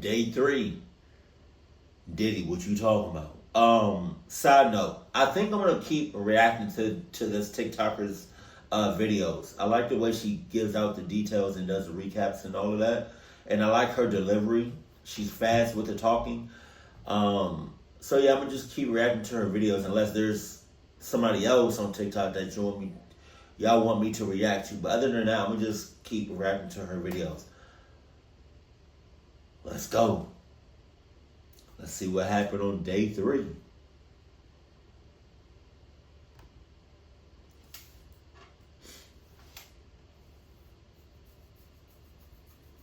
Day 3. Diddy, what you talking about? Side note, I think I'm gonna keep reacting to this TikToker's videos. I like the way she gives out the details and does the recaps and all of that. And I like her delivery. She's fast with the talking. So yeah, I'm gonna just keep reacting to her videos unless there's somebody else on TikTok that y'all want me to react to. But other than that, I'm gonna just keep reacting to her videos. Let's go. Let's see what happened on day 3.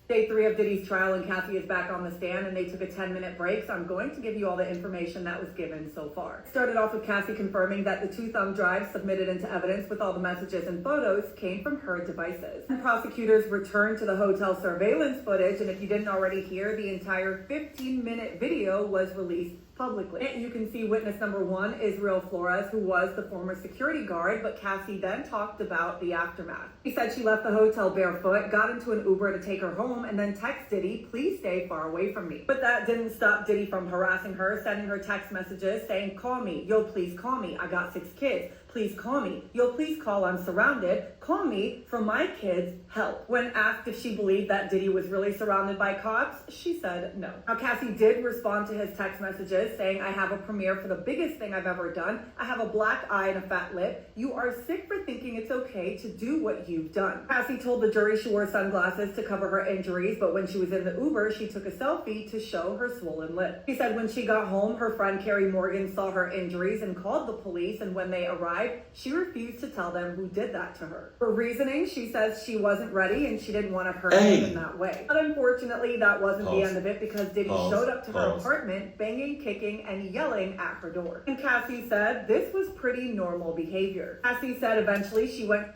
Day 3 of Diddy's trial, and Cassie is back on the stand, and they took a 10-minute break, so I'm going to give you all the information that was given so far. Started off with Cassie confirming that the 2 thumb drives submitted into evidence with all the messages and photos came from her devices. And prosecutors returned to the hotel surveillance footage, and if you didn't already hear, the entire 15-minute video was released publicly. And you can see witness number 1, Israel Flores, who was the former security guard, but Cassie then talked about the aftermath. She said she left the hotel barefoot, got into an Uber to take her home, and then text Diddy, "Please stay far away from me." But that didn't stop Diddy from harassing her, sending her text messages saying, "Call me, yo, please call me, I got 6 kids. Please call me. Yo, please call, I'm surrounded. Call me for my kids, help." When asked if she believed that Diddy was really surrounded by cops, she said no. Now, Cassie did respond to his text messages saying, "I have a premiere for the biggest thing I've ever done. I have a black eye and a fat lip. You are sick for thinking it's okay to do what you've done." Cassie told the jury she wore sunglasses to cover her injuries, but when she was in the Uber, she took a selfie to show her swollen lip. She said when she got home, her friend Carrie Morgan saw her injuries and called the police, and when they arrived, she refused to tell them who did that to her. For reasoning, she says she wasn't ready and she didn't want to hurt him in that way. But unfortunately, that wasn't the end of it, because Diddy showed up to her apartment, banging, kicking, and yelling at her door. And Cassie said this was pretty normal behavior. Cassie said eventually she went...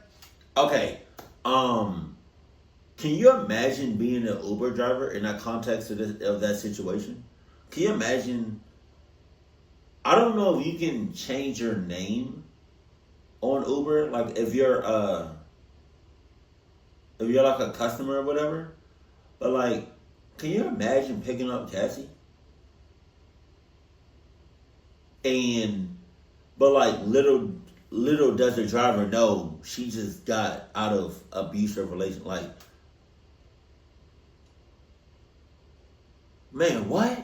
Okay, can you imagine being an Uber driver in that context of that situation? Can you imagine? I don't know if you can change your name on Uber, like if you're like a customer or whatever. But like, can you imagine picking up Cassie? But like little does the driver know she just got out of abusive relation. Like, man, what?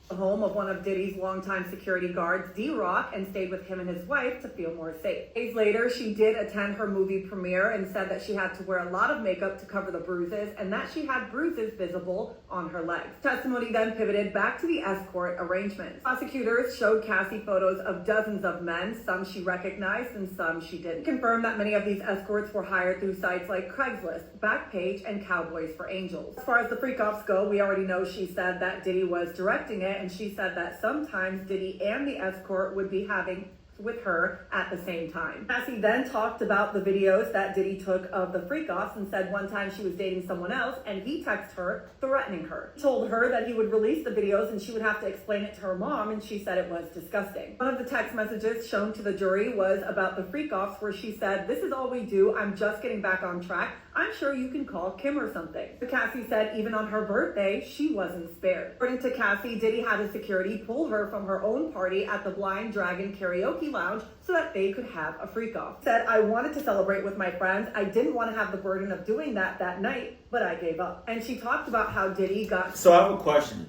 The home of one of Diddy's longtime security guards, D-Rock, and stayed with him and his wife to feel more safe. Days later, she did attend her movie premiere and said that she had to wear a lot of makeup to cover the bruises and that she had bruises visible on her legs. Testimony then pivoted back to the escort arrangements. Prosecutors showed Cassie photos of dozens of men, some she recognized and some she didn't. Confirmed that many of these escorts were hired through sites like Craigslist, Backpage, and Cowboys for Angels. As far as the freak-offs go, we already know she said that Diddy was directing it, and she said that sometimes Diddy and the escort would be having with her at the same time. Cassie then talked about the videos that Diddy took of the freak-offs and said one time she was dating someone else and he texted her threatening her. He told her that he would release the videos and she would have to explain it to her mom, and she said it was disgusting. One of the text messages shown to the jury was about the freak-offs where she said, "This is all we do. I'm just getting back on track. I'm sure you can call Kim or something." But Cassie said even on her birthday, she wasn't spared. According to Cassie, Diddy had his security pull her from her own party at the Blind Dragon karaoke lounge so that they could have a freak-off. Said, "I wanted to celebrate with my friends. I didn't want to have the burden of doing that night, but I gave up." And she talked about how Diddy got... So I have a question.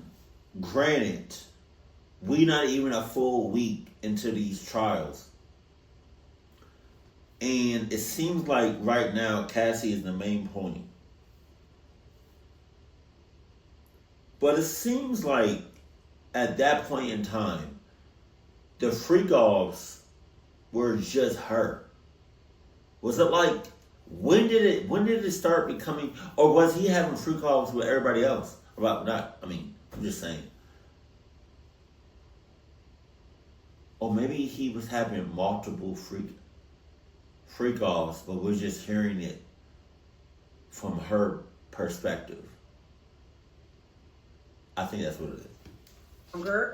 Granted, we not even a full week into these trials. And it seems like right now Cassie is the main point. But it seems like at that point in time, the freak-offs were just her. Was it like, when did it start becoming, or was he having freak-offs with everybody else? I'm just saying. Or maybe he was having multiple freak-offs, but we're just hearing it from her perspective. I think that's what it is.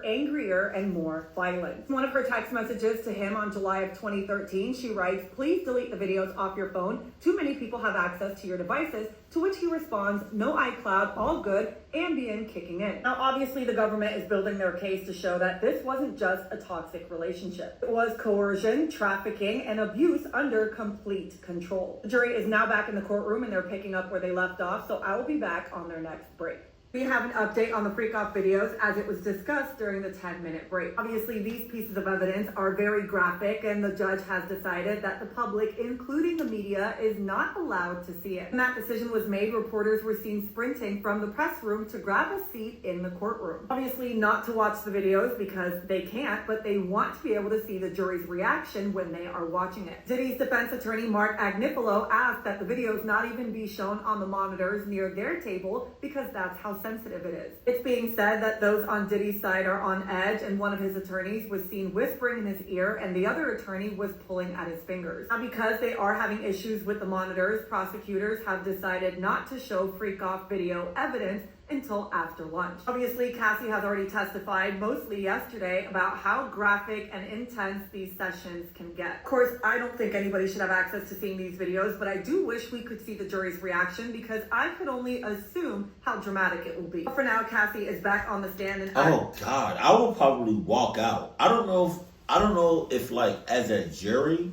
angrier, and more violent. In one of her text messages to him on July of 2013, she writes, "Please delete the videos off your phone. Too many people have access to your devices," to which he responds, "No iCloud, all good, Ambien kicking in." Now, obviously, the government is building their case to show that this wasn't just a toxic relationship. It was coercion, trafficking, and abuse under complete control. The jury is now back in the courtroom and they're picking up where they left off, so I will be back on their next break. We have an update on the freak-off videos as it was discussed during the 10-minute break. Obviously, these pieces of evidence are very graphic, and the judge has decided that the public, including the media, is not allowed to see it. When that decision was made, reporters were seen sprinting from the press room to grab a seat in the courtroom. Obviously, not to watch the videos because they can't, but they want to be able to see the jury's reaction when they are watching it. Diddy's defense attorney, Mark Agnifilo, asked that the videos not even be shown on the monitors near their table because that's how sensitive it is. It's being said that those on Diddy's side are on edge, and one of his attorneys was seen whispering in his ear and the other attorney was pulling at his fingers. Now, because they are having issues with the monitors, prosecutors have decided not to show freak-off video evidence until after lunch. Obviously, Cassie has already testified, mostly yesterday, about how graphic and intense these sessions can get. Of course, I don't think anybody should have access to seeing these videos, but I do wish we could see the jury's reaction because I could only assume how dramatic it will be. For now, Cassie is back on the stand and oh God, I will probably walk out. I don't know if like as a jury,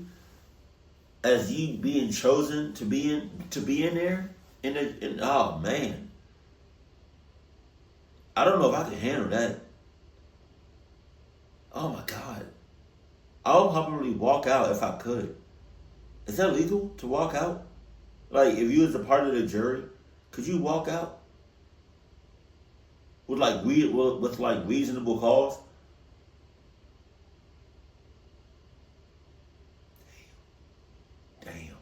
as you being chosen to be in there, oh man. I don't know if I can handle that. Oh my God. I'll probably walk out if I could. Is that legal to walk out? Like, if you was a part of the jury, could you walk out? With reasonable cause? Damn.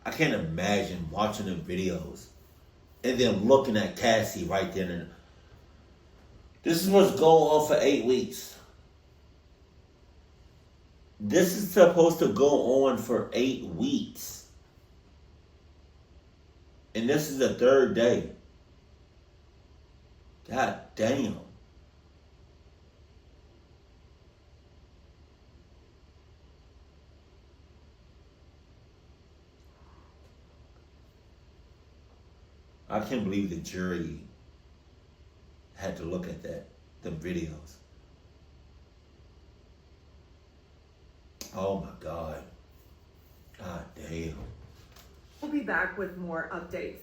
I can't imagine watching the videos and then looking at Cassie right then and this is what's going on for 8 weeks. This is supposed to go on for 8 weeks. And this is the 3rd day. God damn. I can't believe the jury had to look at the videos. Oh my God. God damn. we'll be back with more updates.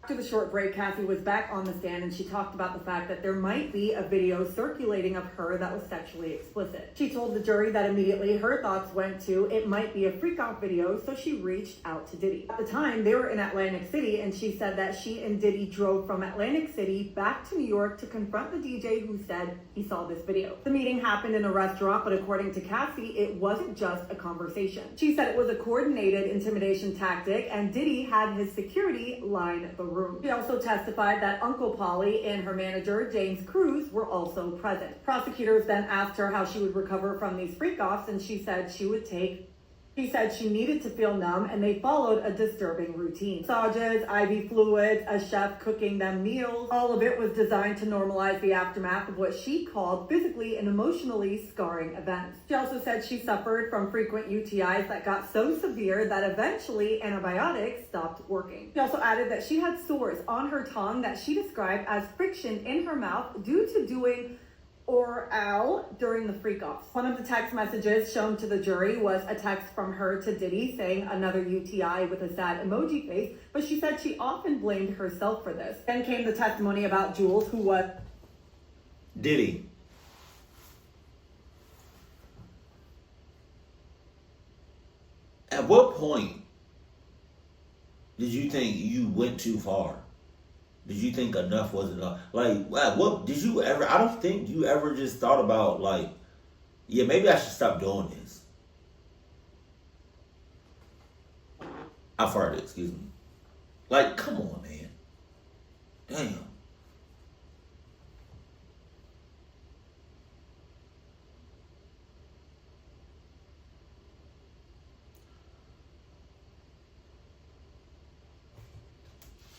After the short break, Cassie was back on the stand and she talked about the fact that there might be a video circulating of her that was sexually explicit. She told the jury that immediately her thoughts went to it might be a freak-out video, so she reached out to Diddy. At the time, they were in Atlantic City and she said that she and Diddy drove from Atlantic City back to New York to confront the DJ who said he saw this video. The meeting happened in a restaurant, but according to Cassie, it wasn't just a conversation. She said it was a coordinated intimidation tactic and Diddy had his security line the room. She also testified that Uncle Polly and her manager, James Cruz, were also present. Prosecutors then asked her how she would recover from these freak-offs, and she said she needed to feel numb, and they followed a disturbing routine. Massages, IV fluids, a chef cooking them meals. All of it was designed to normalize the aftermath of what she called physically and emotionally scarring events. She also said she suffered from frequent UTIs that got so severe that eventually antibiotics stopped working. She also added that she had sores on her tongue that she described as friction in her mouth due to doing oral during the freak-offs. One of the text messages shown to the jury was a text from her to Diddy saying another UTI with a sad emoji face, but she said she often blamed herself for this. Then came the testimony about Jules, who was Diddy. At what point did you think you went too far? Did you think enough was enough? Like, what did you ever? I don't think you ever just thought about like, yeah, maybe I should stop doing this. I farted, excuse me. Like, come on, man. Damn.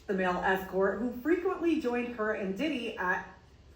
the male escort who frequently joined her and Diddy at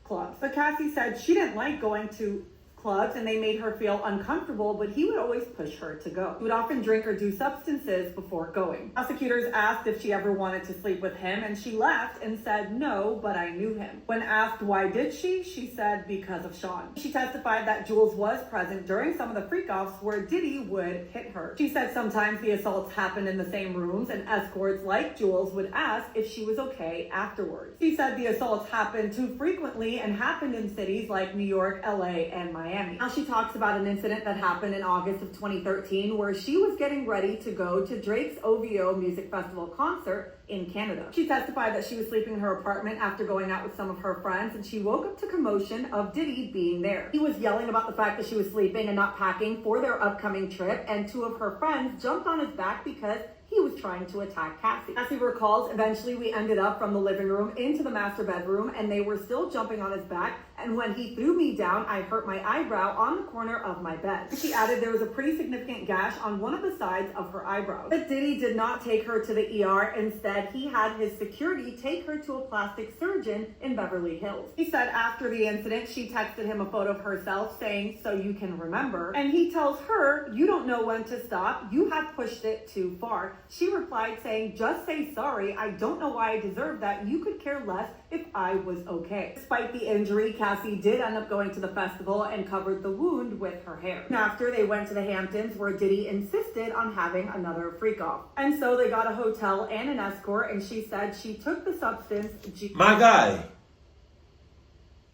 clubs. But Cassie said she didn't like going to clubs and they made her feel uncomfortable, but he would always push her to go. He would often drink or do substances before going. Prosecutors asked if she ever wanted to sleep with him, and she laughed and said, "No, but I knew him." When asked why did she said because of Sean. She testified that Jules was present during some of the freak-offs where Diddy would hit her. She said sometimes the assaults happened in the same rooms and escorts like Jules would ask if she was okay afterwards. She said the assaults happened too frequently and happened in cities like New York, LA, and Miami. Now she talks about an incident that happened in August of 2013 where she was getting ready to go to Drake's OVO Music Festival concert in Canada. She testified that she was sleeping in her apartment after going out with some of her friends, and she woke up to commotion of Diddy being there. He was yelling about the fact that she was sleeping and not packing for their upcoming trip, and two of her friends jumped on his back because he was trying to attack Cassie. Cassie recalls, eventually we ended up from the living room into the master bedroom and they were still jumping on his back, and when he threw me down, I hurt my eyebrow on the corner of my bed. She added there was a pretty significant gash on one of the sides of her eyebrow. But Diddy did not take her to the ER. Instead, he had his security take her to a plastic surgeon in Beverly Hills. He said after the incident, she texted him a photo of herself saying, "So you can remember." And he tells her, "You don't know when to stop. You have pushed it too far." She replied saying, "Just say sorry. I don't know why I deserve that. You could care less if I was okay." Despite the injury, Cassie did end up going to the festival and covered the wound with her hair. And after, they went to the Hamptons where Diddy insisted on having another freak-off. And so they got a hotel and an escort, and she said she took the substance. My guy,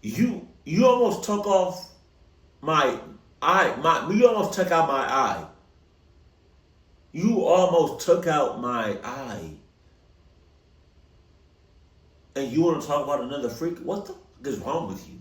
you almost took off my eye. You almost took out my eye. You almost took out my eye. And you want to talk about another freak? What the fuck is wrong with you?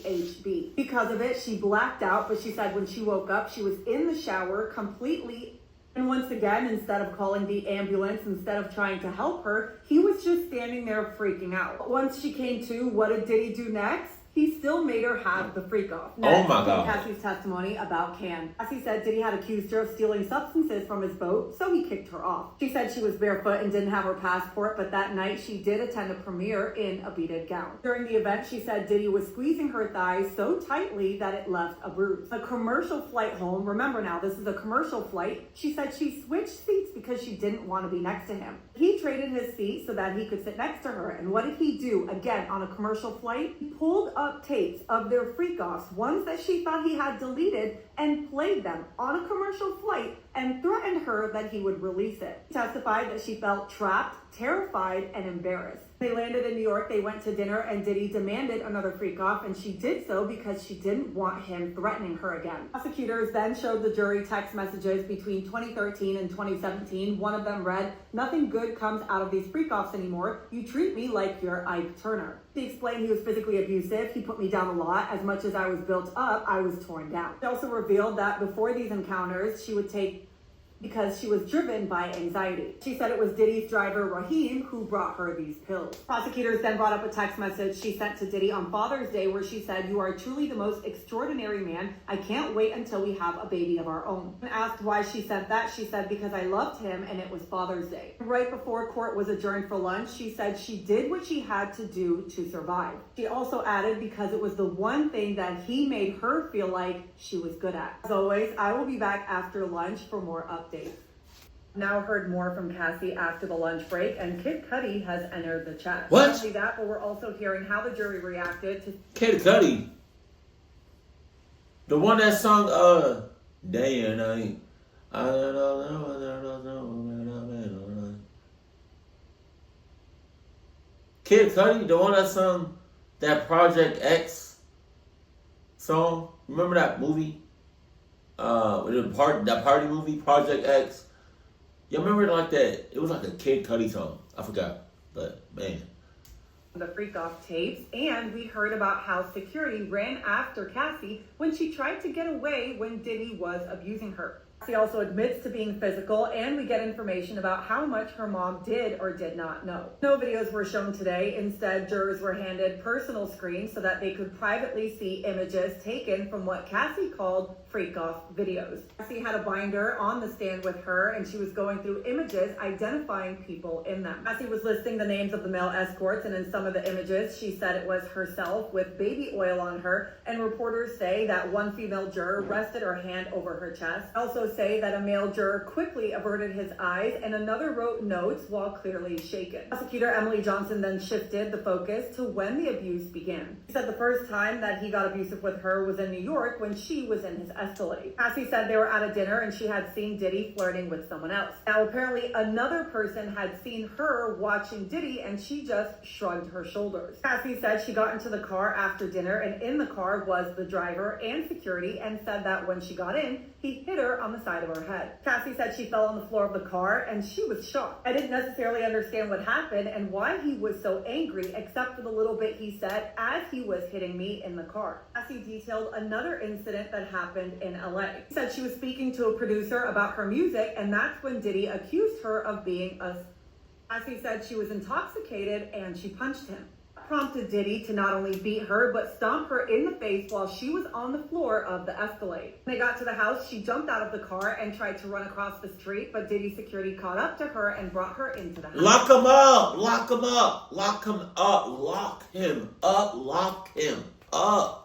HB. Because of it, she blacked out, but she said when she woke up, she was in the shower completely. And once again, instead of calling the ambulance, instead of trying to help her, he was just standing there freaking out. Once she came to, what did Diddy do next? He still made her have the freak off. Oh my God. Cassie's testimony about Can. Cassie said Diddy had accused her of stealing substances from his boat, so he kicked her off. She said she was barefoot and didn't have her passport, but that night she did attend a premiere in a beaded gown. During the event, she said Diddy was squeezing her thighs so tightly that it left a bruise. A commercial flight home, remember now, this is a commercial flight. She said she switched seats because she didn't want to be next to him. He traded his seat so that he could sit next to her. And what did he do? Again, on a commercial flight, he pulled up tapes of their freak-offs, ones that she thought he had deleted, and played them on a commercial flight and threatened her that he would release it. She testified that she felt trapped, terrified, and embarrassed. They landed in New York, they went to dinner, and Diddy demanded another freak-off, and she did so because she didn't want him threatening her again. Prosecutors then showed the jury text messages between 2013 and 2017. One of them read, "Nothing good comes out of these freak-offs anymore. You treat me like you're Ike Turner." She explained he was physically abusive. He put me down a lot. As much as I was built up, I was torn down. She also revealed that before these encounters, she would take because she was driven by anxiety. She said it was Diddy's driver, Raheem, who brought her these pills. Prosecutors then brought up a text message she sent to Diddy on Father's Day where she said, "You are truly the most extraordinary man. I can't wait until we have a baby of our own." When asked why she sent that, she said, "Because I loved him and it was Father's Day." Right before court was adjourned for lunch, she said she did what she had to do to survive. She also added because it was the one thing that he made her feel like she was good at. As always, I will be back after lunch for more updates. Now heard more from Cassie after the lunch break, and Kid Cudi has entered the chat. What? Not only that, but we're also hearing how the jury reacted to Kid Cudi. The one that sung Day and Night. Kid Cudi, the one that sung that Project X song. Remember that movie? That party movie, Project X. You remember it like that? It was like a Kid Cudi song. I forgot, but man. the freak-off tapes, and we heard about how security ran after Cassie when she tried to get away when Diddy was abusing her. Cassie also admits to being physical, and we get information about how much her mom did or did not know. No videos were shown today. Instead, jurors were handed personal screens so that they could privately see images taken from what Cassie called freak-off videos. Cassie had a binder on the stand with her, and she was going through images identifying people in them. Cassie was listing the names of the male escorts, and in some of the images, she said it was herself with baby oil on her, and reporters say that one female juror rested her hand over her chest. Also say that a male juror quickly averted his eyes, and another wrote notes while clearly shaken. Prosecutor Emily Johnson then shifted the focus to when the abuse began. She said the first time that he got abusive with her was in New York when she was in his Escalade. Cassie said they were at a dinner and she had seen Diddy flirting with someone else. Now apparently another person had seen her watching Diddy and she just shrugged her shoulders. Cassie said she got into the car after dinner, and in the car was the driver and security, and said that when she got in, he hit her on the side of her head. Cassie said she fell on the floor of the car and she was shocked. I didn't necessarily understand what happened and why he was so angry, except for the little bit he said as he was hitting me in the car. Cassie detailed another incident that happened in LA. She said she was speaking to a producer about her music, and that's when Diddy accused her of being a... Cassie said she was intoxicated and she punched him. Prompted Diddy to not only beat her, but stomp her in the face while she was on the floor of the Escalade. When they got to the house, she jumped out of the car and tried to run across the street, but Diddy security caught up to her and brought her into the house. Lock him up! Lock him up! Lock him up! Lock him up! Lock him up!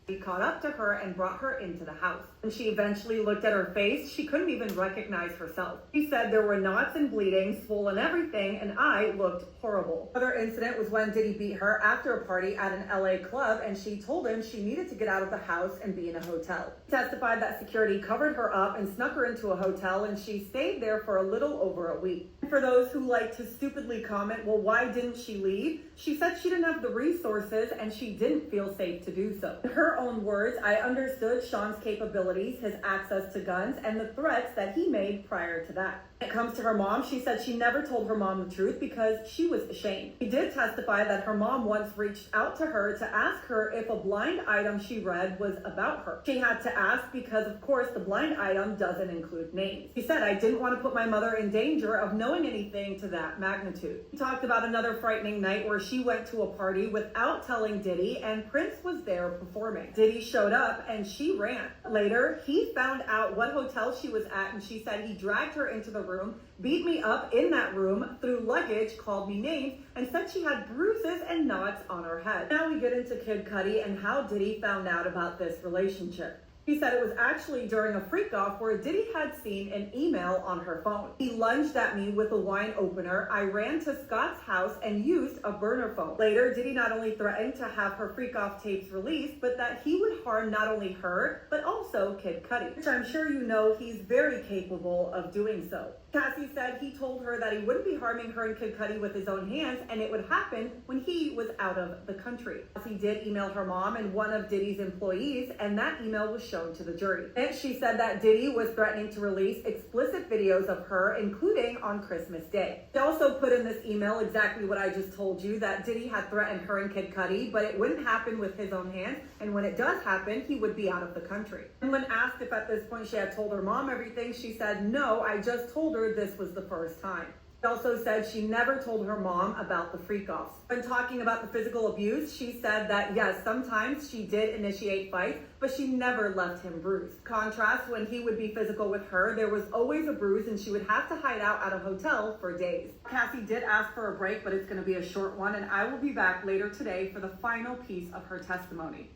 He caught up to her and brought her into the house. When she eventually looked at her face, she couldn't even recognize herself. She said there were knots and bleeding, swollen everything, and I looked horrible. Another incident was when Diddy beat her after a party at an LA club, and she told him she needed to get out of the house and be in a hotel. He testified that security covered her up and snuck her into a hotel, and she stayed there for a little over a week. And for those who like to stupidly comment, well, why didn't she leave? She said she didn't have the resources and she didn't feel safe to do so. In her own words, I understood Sean's capabilities, his access to guns, and the threats that he made prior to that. When it comes to her mom, she said she never told her mom the truth because she was ashamed. She did testify that her mom once reached out to her to ask her if a blind item she read was about her. She had to ask because, of course, the blind item doesn't include names. She said, I didn't want to put my mother in danger of knowing anything to that magnitude. She talked about another frightening night where she went to a party without telling Diddy, and Prince was there performing. Diddy showed up and she ran. Later, he found out what hotel she was at, and she said he dragged her into the room, beat me up in that room, threw luggage, called me names, and said she had bruises and knots on her head. Now we get into Kid Cudi and how Diddy found out about this relationship. He said it was actually during a freak-off where Diddy had seen an email on her phone. He lunged at me with a wine opener. I ran to Scott's house and used a burner phone. Later, Diddy not only threatened to have her freak-off tapes released, but that he would harm not only her, but also Kid Cudi, which I'm sure you know he's very capable of doing so. Cassie said he told her that he wouldn't be harming her and Kid Cudi with his own hands, and it would happen when he was out of the country. Cassie did email her mom and one of Diddy's employees, and that email was shown to the jury. And she said that Diddy was threatening to release explicit videos of her, including on Christmas Day. She also put in this email exactly what I just told you, that Diddy had threatened her and Kid Cudi, but it wouldn't happen with his own hands, and when it does happen, he would be out of the country. And when asked if at this point she had told her mom everything, she said, no, I just told her this was the first time. She also said she never told her mom about the freak-offs. When talking about the physical abuse, she said that yes, sometimes she did initiate fights, but she never left him bruised. Contrast, when he would be physical with her, there was always a bruise and she would have to hide out at a hotel for days. Cassie did ask for a break, but it's going to be a short one, and I will be back later today for the final piece of her testimony.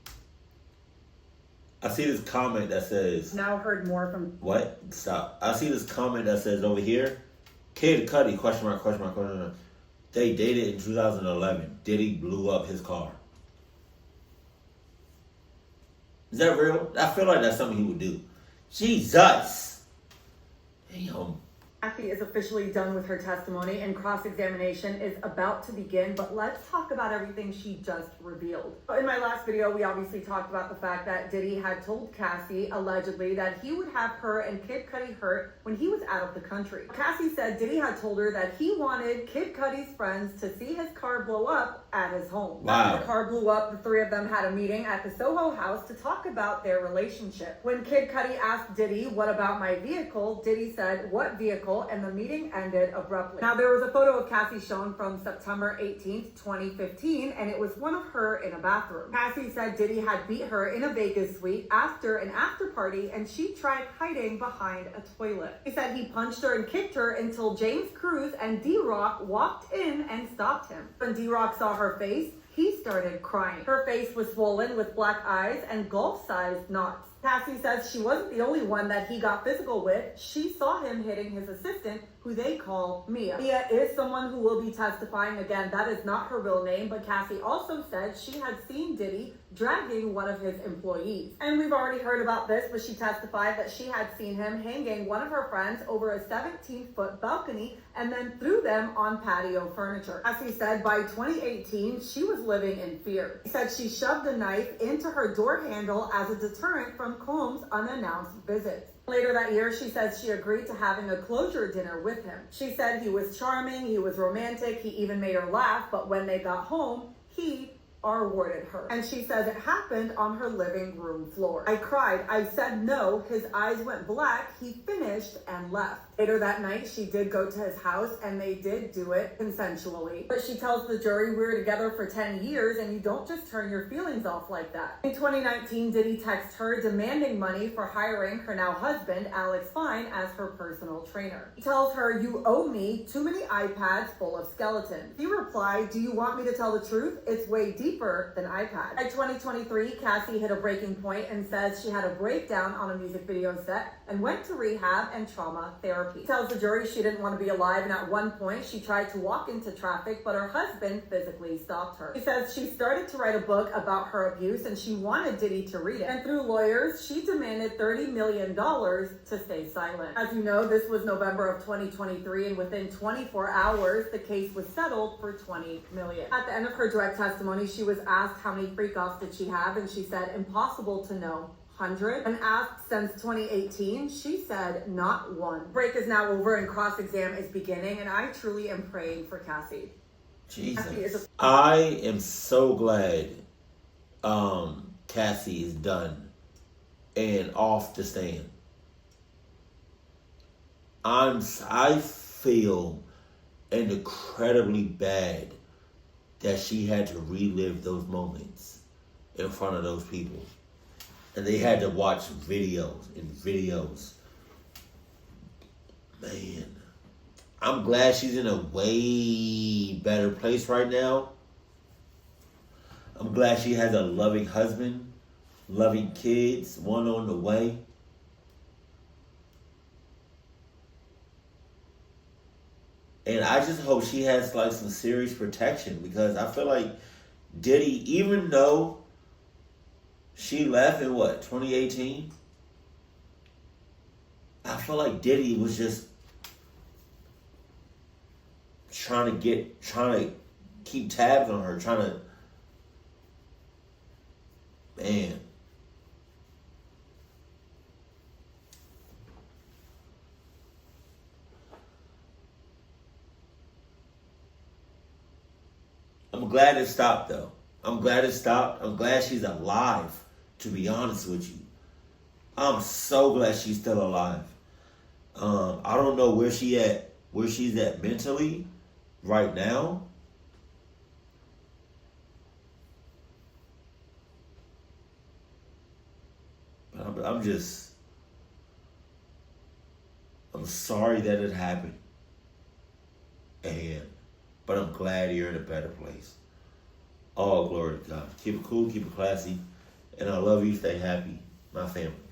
I see this comment that says... Now heard more from... What? Stop. I see this comment that says over here, Kid Cudi, question mark, question mark, question mark. They dated in 2011. Diddy blew up his car. Is that real? I feel like that's something he would do. Jesus. Damn. Cassie is officially done with her testimony and cross-examination is about to begin, but let's talk about everything she just revealed. In my last video, we obviously talked about the fact that Diddy had told Cassie, allegedly, that he would have her and Kid Cudi hurt when he was out of the country. Cassie said Diddy had told her that he wanted Kid Cudi's friends to see his car blow up at his home. Wow. After the car blew up, the three of them had a meeting at the Soho house to talk about their relationship. When Kid Cudi asked Diddy, "What about my vehicle?" Diddy said, "What vehicle?" and the meeting ended abruptly. Now, there was a photo of Cassie shown from September 18th, 2015, and it was one of her in a bathroom. Cassie said Diddy had beat her in a Vegas suite after an after party, and she tried hiding behind a toilet. He said he punched her and kicked her until James Cruz and D-Rock walked in and stopped him. When D-Rock saw her face, he started crying. Her face was swollen with black eyes and golf-sized knots. Cassie says she wasn't the only one that he got physical with. She saw him hitting his assistant, who they call Mia. Mia is someone who will be testifying. Again, that is not her real name, but Cassie also said she had seen Diddy dragging one of his employees. And we've already heard about this, but she testified that she had seen him hanging one of her friends over a 17-foot balcony and then threw them on patio furniture. Cassie said by 2018, she was living in fear. She said she shoved a knife into her door handle as a deterrent from Combs' unannounced visits. Later that year, she says she agreed to having a closure dinner with him. She said he was charming, he was romantic, he even made her laugh, but when they got home, he R-worded her. And she says it happened on her living room floor. "I cried, I said no, his eyes went black, he finished and left." Later that night, she did go to his house and they did do it consensually. But she tells the jury, "We were together for 10 years and you don't just turn your feelings off like that." In 2019, Diddy texted her demanding money for hiring her now husband, Alex Fine, as her personal trainer. He tells her, "You owe me too many iPads full of skeletons." He replied, "Do you want me to tell the truth? It's way deeper than iPads." By 2023, Cassie hit a breaking point and says she had a breakdown on a music video set and went to rehab and trauma therapy. He tells the jury she didn't want to be alive, and at one point she tried to walk into traffic, but her husband physically stopped her. She says she started to write a book about her abuse and she wanted Diddy to read it. And through lawyers, she demanded $30 million to stay silent. As you know, this was November of 2023, and within 24 hours, the case was settled for $20 million. At the end of her direct testimony, she was asked how many freak-offs did she have, and she said, "Impossible to know. 100. And asked since 2018, she said not one. Break is now over and cross-exam is beginning, and I truly am praying for Cassie. Jesus. I am so glad Cassie is done and off the stand. I feel incredibly bad that she had to relive those moments in front of those people. And they had to watch videos and videos. Man, I'm glad she's in a way better place right now. I'm glad she has a loving husband, loving kids, one on the way. And I just hope she has like some serious protection, because I feel like Diddy, even though she left in 2018? I feel like Diddy was just trying to keep tabs on her, man. I'm glad it stopped though. I'm glad it stopped. I'm glad she's alive, to be honest with you. I'm so glad she's still alive. I don't know where she's at mentally right now. But I'm sorry that it happened. But I'm glad you're in a better place. All glory to God. Keep it cool, keep it classy. And I love you. Stay happy, my family.